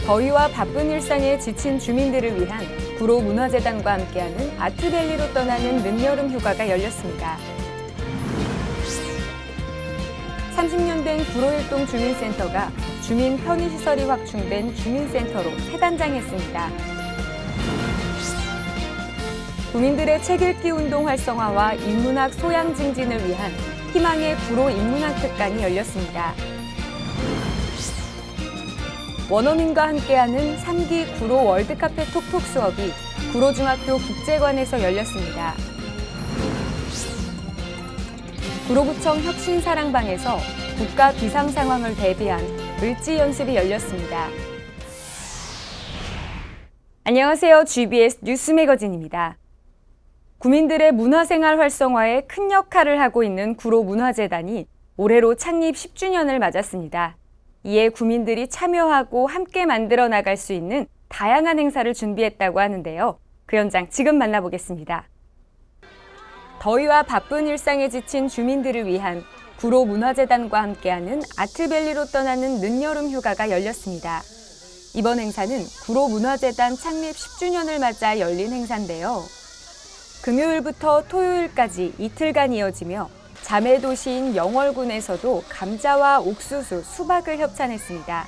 더위와 바쁜 일상에 지친 주민들을 위한 구로문화재단과 함께하는 아트밸리로 떠나는 늦여름 휴가가 열렸습니다. 30년 된 구로일동 주민센터가 주민 편의시설이 확충된 주민센터로 새 단장했습니다. 구민들의 책 읽기 운동 활성화와 인문학 소양 증진을 위한 희망의 구로 인문학 특강이 열렸습니다. 원어민과 함께하는 3기 구로 월드카페 톡톡 수업이 구로중학교 국제관에서 열렸습니다. 구로구청 혁신사랑방에서 국가 비상 상황을 대비한 을지 연습이 열렸습니다. 안녕하세요. GBS 뉴스 매거진입니다. 구민들의 문화생활 활성화에 큰 역할을 하고 있는 구로문화재단이 올해로 창립 10주년을 맞았습니다. 이에 구민들이 참여하고 함께 만들어 나갈 수 있는 다양한 행사를 준비했다고 하는데요. 그 현장 지금 만나보겠습니다. 더위와 바쁜 일상에 지친 주민들을 위한 구로문화재단과 함께하는 아트밸리로 떠나는 늦여름 휴가가 열렸습니다. 이번 행사는 구로문화재단 창립 10주년을 맞아 열린 행사인데요. 금요일부터 토요일까지 이틀간 이어지며 자매도시인 영월군에서도 감자와 옥수수, 수박을 협찬했습니다.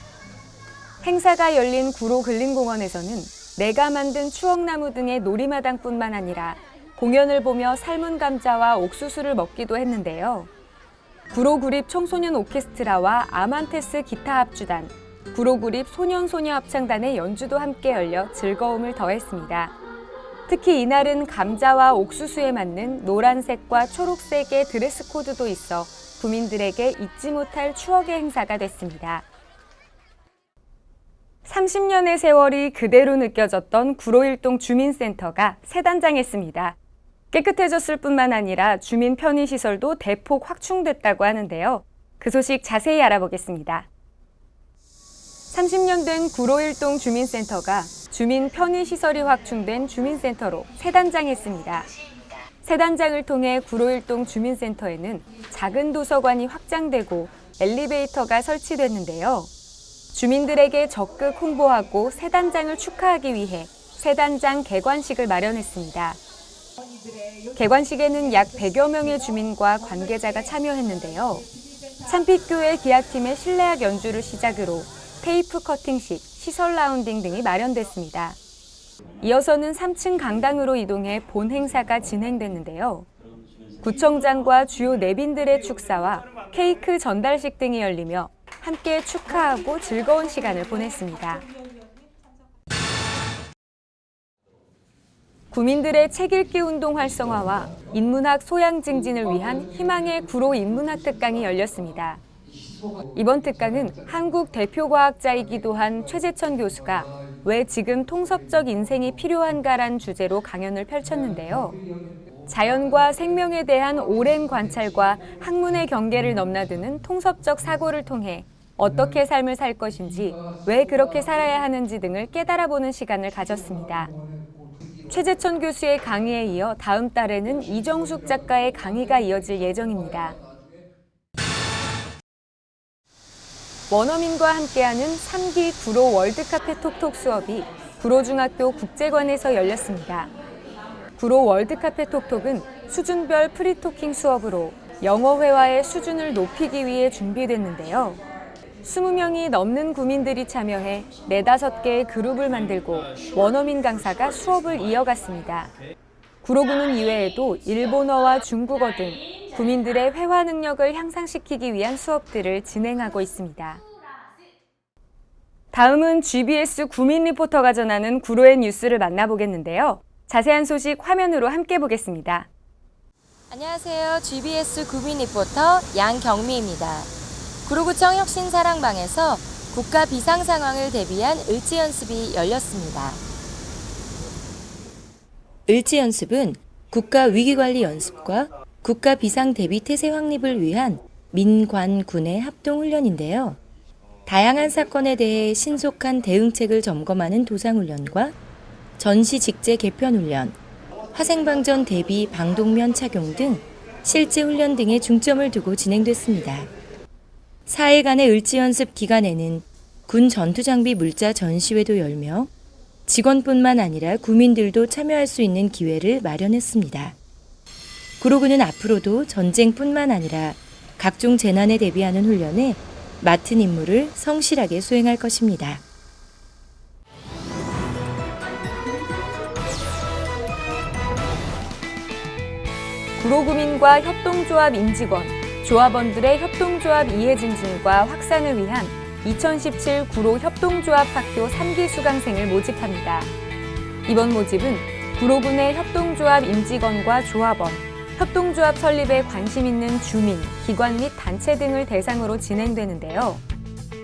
행사가 열린 구로근린공원에서는 내가 만든 추억나무 등의 놀이마당뿐만 아니라 공연을 보며 삶은 감자와 옥수수를 먹기도 했는데요. 구로구립 청소년 오케스트라와 아만테스 기타 합주단, 구로구립 소년소녀 합창단의 연주도 함께 열려 즐거움을 더했습니다. 특히 이날은 감자와 옥수수에 맞는 노란색과 초록색의 드레스 코드도 있어 구민들에게 잊지 못할 추억의 행사가 됐습니다. 30년의 세월이 그대로 느껴졌던 구로일동 주민센터가 새 단장했습니다. 깨끗해졌을 뿐만 아니라 주민 편의시설도 대폭 확충됐다고 하는데요. 그 소식 자세히 알아보겠습니다. 30년 된 구로일동 주민센터가 주민 편의시설이 확충된 주민센터로 새 단장했습니다. 새 단장을 통해 구로일동 주민센터에는 작은 도서관이 확장되고 엘리베이터가 설치됐는데요. 주민들에게 적극 홍보하고 새 단장을 축하하기 위해 새 단장 개관식을 마련했습니다. 개관식에는 약 100여 명의 주민과 관계자가 참여했는데요. 찬빛교회 기악팀의 실내악 연주를 시작으로 테이프 커팅식, 시설 라운딩 등이 마련됐습니다. 이어서는 3층 강당으로 이동해 본 행사가 진행됐는데요. 구청장과 주요 내빈들의 축사와 케이크 전달식 등이 열리며 함께 축하하고 즐거운 시간을 보냈습니다. 구민들의 책 읽기 운동 활성화와 인문학 소양 증진을 위한 희망의 구로 인문학 특강이 열렸습니다. 이번 특강은 한국 대표 과학자이기도 한 최재천 교수가 왜 지금 통섭적 인생이 필요한가란 주제로 강연을 펼쳤는데요. 자연과 생명에 대한 오랜 관찰과 학문의 경계를 넘나드는 통섭적 사고를 통해 어떻게 삶을 살 것인지, 왜 그렇게 살아야 하는지 등을 깨달아보는 시간을 가졌습니다. 최재천 교수의 강의에 이어 다음 달에는 이정숙 작가의 강의가 이어질 예정입니다. 원어민과 함께하는 3기 구로 월드카페 톡톡 수업이 구로중학교 국제관에서 열렸습니다. 구로 월드카페 톡톡은 수준별 프리토킹 수업으로 영어 회화의 수준을 높이기 위해 준비됐는데요. 20명이 넘는 구민들이 참여해 4-5개의 그룹을 만들고 원어민 강사가 수업을 이어갔습니다. 구로구는 이외에도 일본어와 중국어 등 구민들의 회화 능력을 향상시키기 위한 수업들을 진행하고 있습니다. 다음은 GBS 구민 리포터가 전하는 구로의 뉴스를 만나보겠는데요. 자세한 소식 화면으로 함께 보겠습니다. 안녕하세요. GBS 구민 리포터 양경미입니다. 구로구청 혁신사랑방에서 국가 비상 상황을 대비한 을지 연습이 열렸습니다. 을지 연습은 국가 위기관리 연습과 국가 비상 대비 태세 확립을 위한 민관 군의 합동 훈련인데요. 다양한 사건에 대해 신속한 대응책을 점검하는 도상훈련과 전시 직제 개편 훈련, 화생방전 대비 방독면 착용 등 실제 훈련 등에 중점을 두고 진행됐습니다. 4일간의 을지 연습 기간에는 군 전투장비 물자 전시회도 열며 직원뿐만 아니라 구민들도 참여할 수 있는 기회를 마련했습니다. 구로군은 앞으로도 전쟁뿐만 아니라 각종 재난에 대비하는 훈련에 맡은 임무를 성실하게 수행할 것입니다. 구로구민과 협동조합 임직원, 조합원들의 협동조합 이해 증진과 확산을 위한 2017 구로 협동조합학교 3기 수강생을 모집합니다. 이번 모집은 구로군의 협동조합 임직원과 조합원, 협동조합 설립에 관심 있는 주민, 기관 및 단체 등을 대상으로 진행되는데요.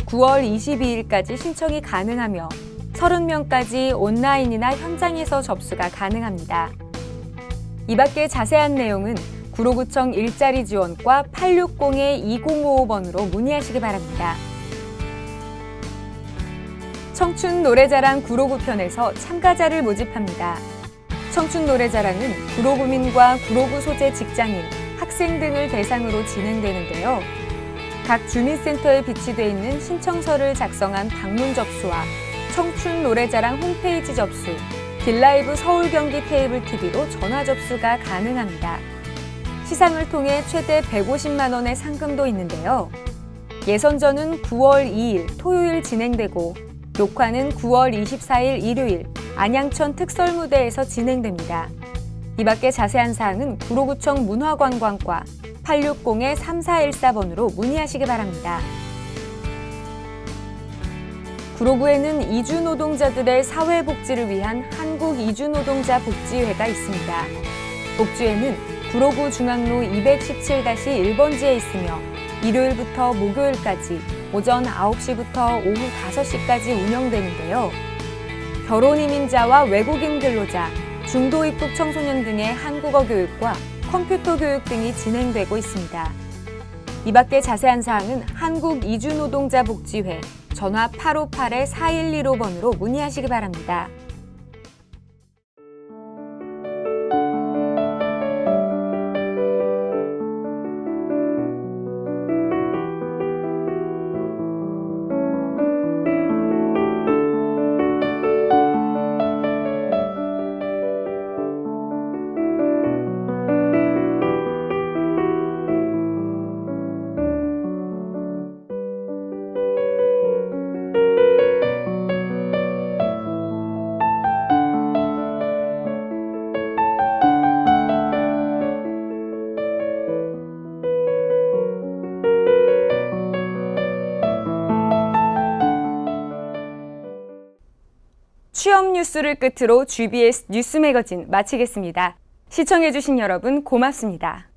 9월 22일까지 신청이 가능하며 30명까지 온라인이나 현장에서 접수가 가능합니다. 이 밖에 자세한 내용은 구로구청 일자리 지원과 860-2055번으로 문의하시기 바랍니다. 청춘 노래자랑 구로구 편에서 참가자를 모집합니다. 청춘 노래자랑은 구로구민과 구로구 소재 직장인, 학생 등을 대상으로 진행되는데요. 각 주민센터에 비치되어 있는 신청서를 작성한 방문 접수와 청춘 노래자랑 홈페이지 접수, 딜라이브 서울 경기 케이블 TV로 전화 접수가 가능합니다. 시상을 통해 최대 150만 원의 상금도 있는데요. 예선전은 9월 2일 토요일 진행되고 녹화는 9월 24일 일요일 안양천 특설무대에서 진행됩니다. 이 밖에 자세한 사항은 구로구청 문화관광과 860-3414번으로 문의하시기 바랍니다. 구로구에는 이주 노동자들의 사회복지를 위한 한국이주노동자복지회가 있습니다. 복지회는 구로구 중앙로 217-1번지에 있으며 일요일부터 목요일까지 오전 9시부터 오후 5시까지 운영되는데요. 결혼 이민자와 외국인 근로자, 중도 입국 청소년 등의 한국어 교육과 컴퓨터 교육 등이 진행되고 있습니다. 이 밖에 자세한 사항은 한국이주노동자복지회 전화 858-4115번으로 문의하시기 바랍니다. 취업 뉴스를 끝으로 GBS 뉴스 매거진 마치겠습니다. 시청해주신 여러분 고맙습니다.